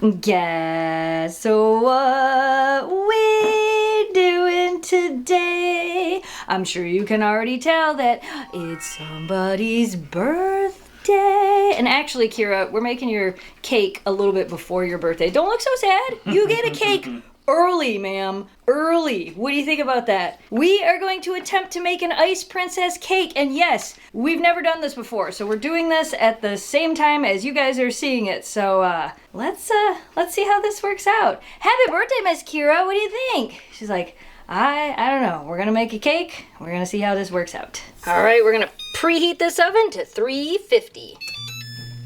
Guess what we're doing today? I'm sure you can already tell that it's somebody's birthday. And actually, Kira, we're making your cake a little bit before your birthday. Don't look so sad. You get a cake early, ma'am. Early. What do you think about that? We are going to attempt to make an ice princess cake. And yes, we've never done this before. So we're doing this at the same time as you guys are seeing it. So let's see how this works out. Happy birthday, Miss Kira. What do you think? She's like, I don't know. We're gonna make a cake. We're gonna see how this works out. All right, we're gonna preheat this oven to 350.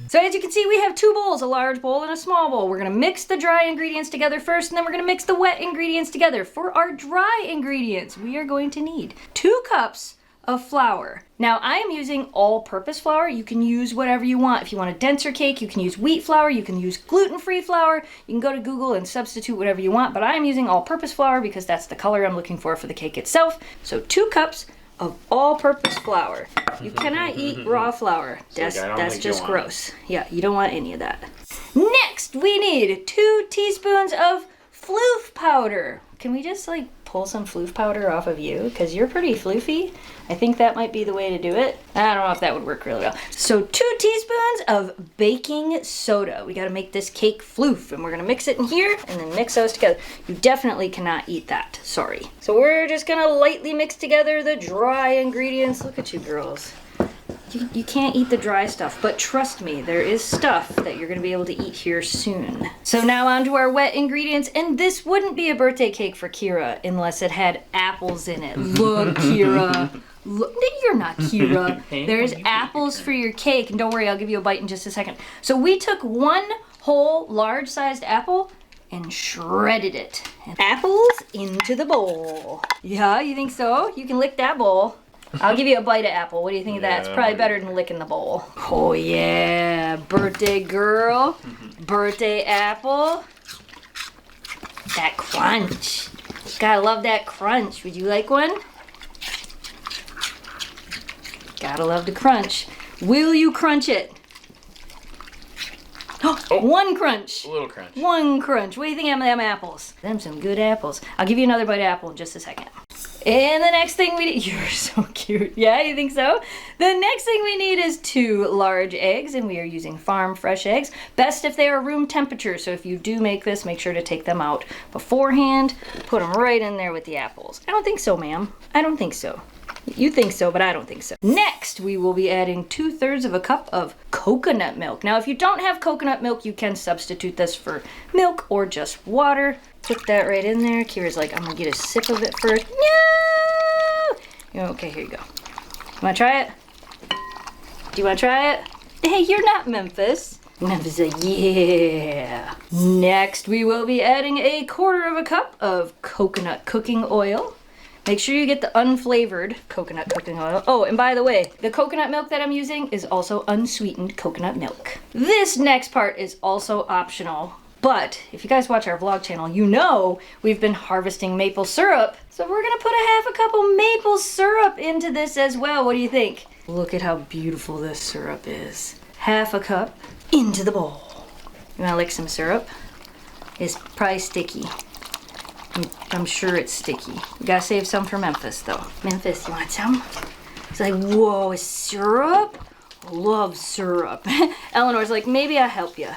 So as you can see, we have two bowls, a large bowl and a small bowl. We're gonna mix the dry ingredients together first, and then we're gonna mix the wet ingredients together. For our dry ingredients, we are going to need 2 cups of flour. Now, I am using all-purpose flour. You can use whatever you want. If you want a denser cake, you can use wheat flour, you can use gluten-free flour. You can go to Google and substitute whatever you want, but I am using all-purpose flour because that's the color I'm looking for the cake itself. So 2 cups of all-purpose flour. You cannot eat raw flour. That's just gross. Yeah, you don't want any of that. Next, we need 2 teaspoons of floof powder. Can we just like pull some floof powder off of you? Because you're pretty floofy. I think that might be the way to do it. I don't know if that would work really well. So 2 teaspoons of baking soda. We gotta make this cake floof, and we're gonna mix it in here and then mix those together. You definitely cannot eat that, sorry. So we're just gonna lightly mix together the dry ingredients. Look at you girls. You can't eat the dry stuff, but trust me, there is stuff that you're gonna be able to eat here soon. So now on to our wet ingredients, and this wouldn't be a birthday cake for Kira unless it had apples in it. Look, Kira. Look, you're not Kira. There's apples for your cake, and don't worry, I'll give you a bite in just a second. So we took 1 whole large-sized apple and shredded it. And apples into the bowl. Yeah, you think so? You can lick that bowl. I'll give you a bite of apple. What do you think of that? It's probably better than licking the bowl. Oh yeah, birthday girl, birthday apple. That crunch. Gotta love that crunch. Would you like one? Gotta love the crunch. Will you crunch it? Oh, 1 crunch. A little crunch. 1 crunch. What do you think of them apples? Them some good apples. I'll give you another bite of apple in just a second. And the next thing we need, you're so cute. Yeah, you think so? The next thing we need is 2 large eggs, and we are using farm fresh eggs. Best if they are room temperature, so if you do make this, make sure to take them out beforehand. Put them right in there with the apples. I don't think so, ma'am. I don't think so. You think so, but I don't think so. Next, we will be adding 2/3 of a cup of coconut milk. Now, if you don't have coconut milk, you can substitute this for milk or just water. Put that right in there. Kira's like, I'm gonna get a sip of it first. No! Okay, here you go. You wanna try it? Do you wanna try it? Hey, you're not Memphis. Memphis is like, yeah. Next, we will be adding 1/4 cup of coconut cooking oil. Make sure you get the unflavored coconut cooking oil. Oh, and by the way, the coconut milk that I'm using is also unsweetened coconut milk. This next part is also optional, but if you guys watch our vlog channel, you know we've been harvesting maple syrup. So we're gonna put a 1/2 cup of maple syrup into this as well. What do you think? Look at how beautiful this syrup is. 1/2 cup into the bowl. You wanna lick some syrup? It's probably sticky. I'm sure it's sticky. You gotta save some for Memphis, though. Memphis, you want some? It's like, whoa, syrup? Love syrup. Eleanor's like, maybe I'll help you.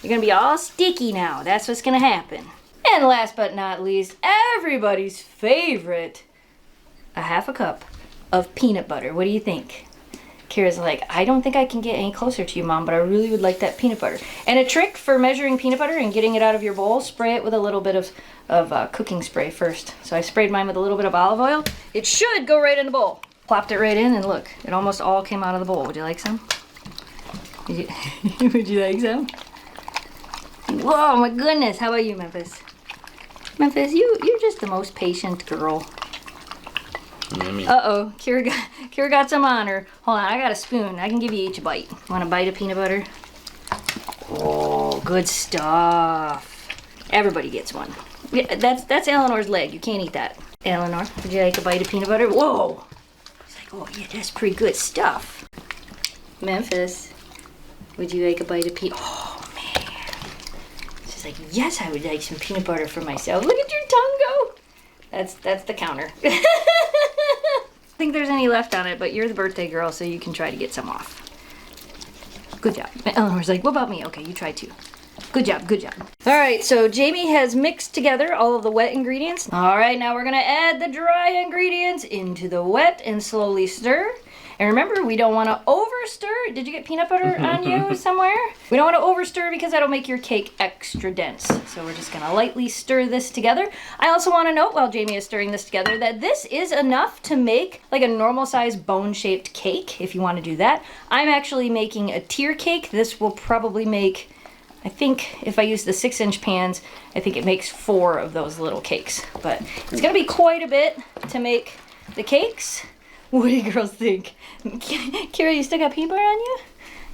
You're gonna be all sticky now. That's what's gonna happen. And last but not least, everybody's favorite, 1/2 cup of peanut butter. What do you think? Kira's like, I don't think I can get any closer to you, Mom, but I really would like that peanut butter. And a trick for measuring peanut butter and getting it out of your bowl, spray it with a little bit of cooking spray first. So I sprayed mine with a little bit of olive oil. It should go right in the bowl. Plopped it right in, and look, it almost all came out of the bowl. Would you like some? Would you like some? Whoa, my goodness. How about you, Memphis? Memphis, you're just the most patient girl. Uh-oh, Kira got some on her. Hold on, I got a spoon. I can give you each a bite. Want a bite of peanut butter? Oh, good stuff. Everybody gets one. Yeah, that's Eleanor's leg. You can't eat that. Eleanor, would you like a bite of peanut butter? Whoa! It's like, oh yeah, that's pretty good stuff. Memphis, would you like a bite of peanut? Oh man, She's like, yes, I would like some peanut butter for myself. Look at your tongue go. That's the counter. I don't think there's any left on it, but you're the birthday girl, so you can try to get some off. Good job. Eleanor's like, what about me? Okay, you try too. Good job, good job. All right, so Jamie has mixed together all of the wet ingredients. All right, now we're gonna add the dry ingredients into the wet and slowly stir. And remember, we don't wanna over stir. Did you get peanut butter on you somewhere? We don't wanna over stir because that'll make your cake extra dense. So we're just gonna lightly stir this together. I also wanna note while Jamie is stirring this together that this is enough to make like a normal size bone-shaped cake if you wanna do that. I'm actually making a tier cake. This will probably make, I think if I use the 6-inch pans, I think it makes 4 of those little cakes. But it's gonna be quite a bit to make the cakes. What do you girls think? Kira, you still got peanut butter on you?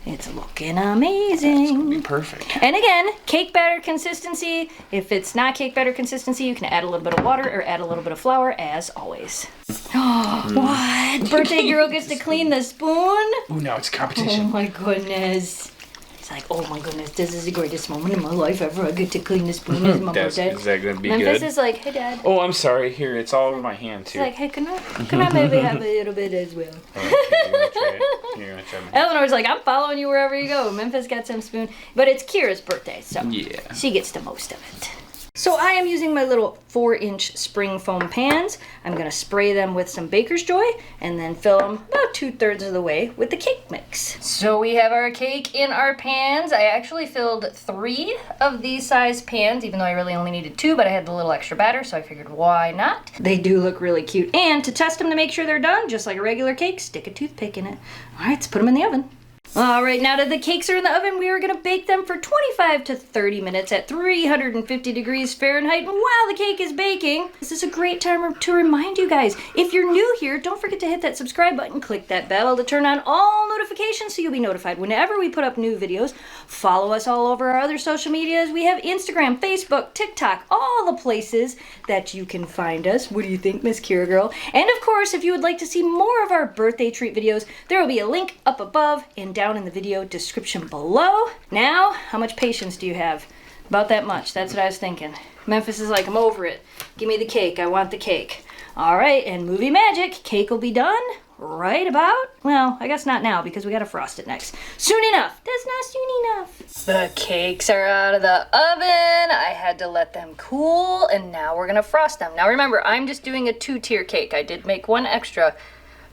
It's looking amazing. It's gonna be perfect. And again, cake batter consistency. If it's not cake batter consistency, you can add a little bit of water or add a little bit of flour, as always. Oh, what? Birthday girl gets to clean the spoon? Ooh, now it's Oh competition. my goodness. It's like, oh my goodness, this is the greatest moment in my life ever. I get to clean the spoon as my birthday. Is that gonna be Memphis good? is like, hey dad. Oh, I'm sorry. Here, it's all over my hand He's too. like, hey, can I maybe have a little bit as well? All right, you're gonna try it. You're gonna try it. Eleanor's like, I'm following you wherever you go. Memphis got some spoon. But it's Kira's birthday, so Yeah. she gets the most of it. So I am using my little 4-inch spring foam pans. I'm gonna spray them with some Baker's Joy and then fill them about 2/3 of the way with the cake mix. So we have our cake in our pans. I actually filled 3 of these size pans, even though I really only needed 2, but I had a little extra batter, so I figured why not? They do look really cute. And to test them to make sure they're done, just like a regular cake, stick a toothpick in it. All right, let's put them in the oven. All right, now that the cakes are in the oven, we are gonna bake them for 25 to 30 minutes at 350 degrees Fahrenheit. And while the cake is baking, this is a great time to remind you guys, if you're new here, don't forget to hit that subscribe button, click that bell to turn on all notifications so you'll be notified whenever we put up new videos. Follow us all over our other social medias. We have Instagram, Facebook, TikTok, all the places that you can find us. What do you think, Miss Kira Girl? And of course, if you would like to see more of our birthday treat videos, there will be a link up above and down in the video description below. Now, how much patience do you have? About that much. That's what I was thinking. Memphis is like, I'm over it. Give me the cake. I want the cake. All right, and movie magic. Cake will be done right about, well, I guess not now because we got to frost it next. Soon enough. That's not soon enough. The cakes are out of the oven. I had to let them cool, and now we're going to frost them. Now remember, I'm just doing a 2-tier cake. I did make one extra.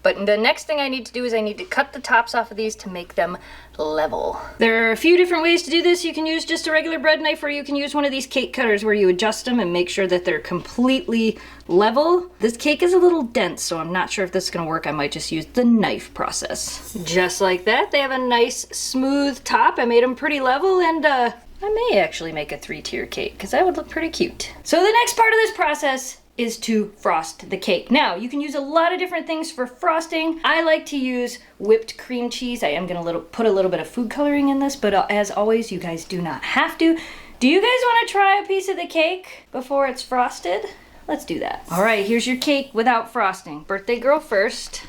But the next thing I need to do is I need to cut the tops off of these to make them level. There are a few different ways to do this. You can use just a regular bread knife, or you can use one of these cake cutters where you adjust them and make sure that they're completely level. This cake is a little dense, so I'm not sure if this is gonna work. I might just use the knife process. Just like that, they have a nice smooth top. I made them pretty level, and I may actually make a 3-tier cake because that would look pretty cute. So the next part of this process is to frost the cake. Now, you can use a lot of different things for frosting. I like to use whipped cream cheese. I am gonna put a little bit of food coloring in this, but as always, you guys do not have to. Do you guys wanna try a piece of the cake before it's frosted? Let's do that. All right, here's your cake without frosting. Birthday girl first.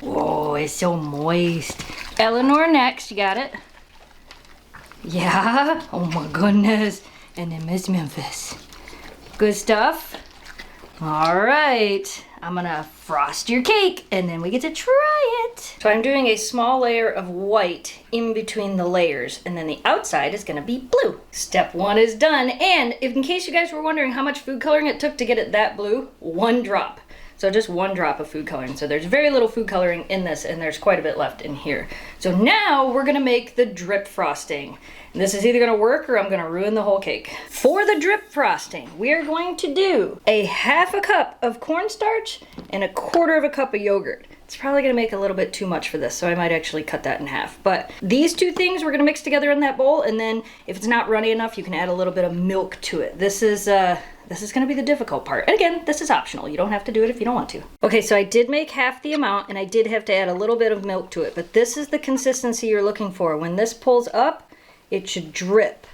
Whoa, it's so moist. Eleanor next, you got it? Yeah, oh my goodness. And then Miss Memphis. Good stuff. All right, I'm gonna frost your cake and then we get to try it. So I'm doing a small layer of white in between the layers, and then the outside is gonna be blue. Step 1 is done, and if in case you guys were wondering how much food coloring it took to get it that blue, 1 drop. So just 1 drop of food coloring. So there's very little food coloring in this, and there's quite a bit left in here. So now we're gonna make the drip frosting. And this is either gonna work or I'm gonna ruin the whole cake. For the drip frosting, we are going to do a 1/2 cup of cornstarch and 1/4 cup of yogurt. It's probably gonna make a little bit too much for this, so I might actually cut that in half. But these 2 things we're gonna mix together in that bowl, and then if it's not runny enough, you can add a little bit of milk to it. This is gonna be the difficult part. And again, this is optional. You don't have to do it if you don't want to. Okay, so I did make half the amount, and I did have to add a little bit of milk to it, but this is the consistency you're looking for. When this pulls up, it should drip.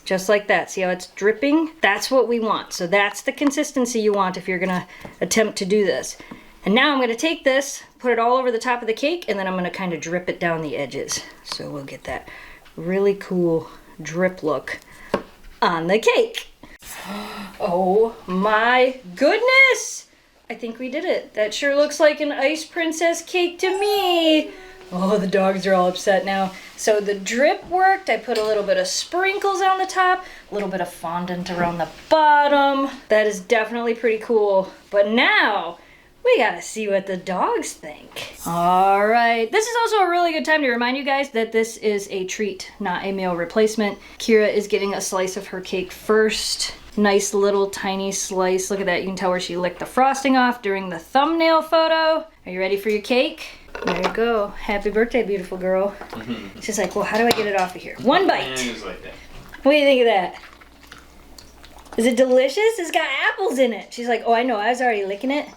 Just like that. See how it's dripping? That's what we want. So that's the consistency you want if you're gonna attempt to do this. And now I'm gonna take this, put it all over the top of the cake, and then I'm gonna kind of drip it down the edges. So we'll get that really cool drip look on the cake. Oh my goodness! I think we did it. That sure looks like an ice princess cake to me. Oh, the dogs are all upset now. So the drip worked. I put a little bit of sprinkles on the top, a little bit of fondant around the bottom. That is definitely pretty cool. But now, we gotta see what the dogs think. All right, this is also a really good time to remind you guys that this is a treat, not a meal replacement. Kira is getting a slice of her cake first. Nice little tiny slice. Look at that, you can tell where she licked the frosting off during the thumbnail photo. Are you ready for your cake? There you go. Happy birthday, beautiful girl. She's like, well, how do I get it off of here? One bite. Just like that. What do you think of that? Is it delicious? It's got apples in it. She's like, oh, I know. I was already licking it,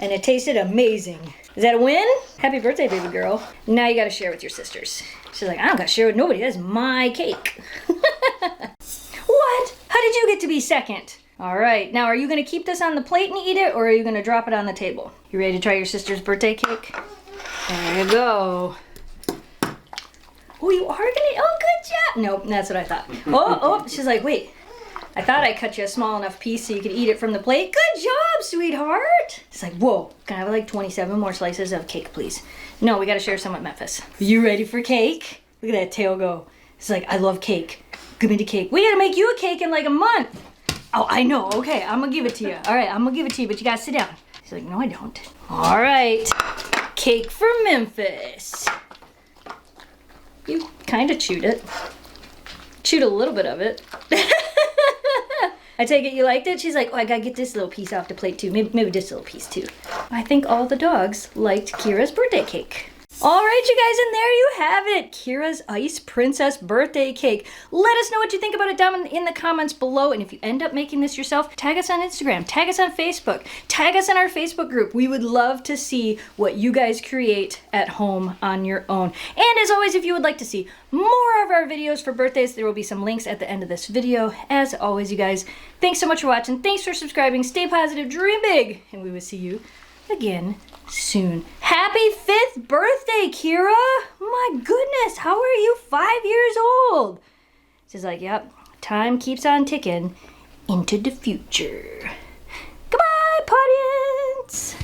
and it tasted amazing. Is that a win? Happy birthday, baby girl. Now you got to share with your sisters. She's like, I don't got to share with nobody. That's my cake. What? How did you get to be second? All right. Now, are you going to keep this on the plate and eat it, or are you going to drop it on the table? You ready to try your sister's birthday cake? There you go. Oh, you are gonna, oh, good job. Nope, that's what I thought. Oh, she's like, wait. I thought I cut you a small enough piece so you could eat it from the plate. Good job, sweetheart. She's like, whoa, can I have like 27 more slices of cake, please? No, we gotta share some with Memphis. You ready for cake? Look at that tail go. It's like, I love cake. Give me the cake. We gotta make you a cake in like a month. Oh, I know, okay, I'm gonna give it to you. All right, I'm gonna give it to you, but you gotta sit down. She's like, no, I don't. All right. Cake for Memphis. You kind of chewed it. Chewed a little bit of it. I take it you liked it? She's like, oh, I gotta get this little piece off the plate too. Maybe this little piece too. I think all the dogs liked Kira's birthday cake. All right, you guys, and there you have it. Kira's Ice Princess birthday cake. Let us know what you think about it down in the comments below. And if you end up making this yourself, tag us on Instagram, tag us on Facebook, tag us in our Facebook group. We would love to see what you guys create at home on your own. And as always, if you would like to see more of our videos for birthdays, there will be some links at the end of this video. As always, you guys, thanks so much for watching. Thanks for subscribing. Stay positive, dream big, and we will see you again soon. Happy 5th birthday, Kira! My goodness, how are you 5 years old? She's like, yep, time keeps on ticking into the future. Goodbye, audience!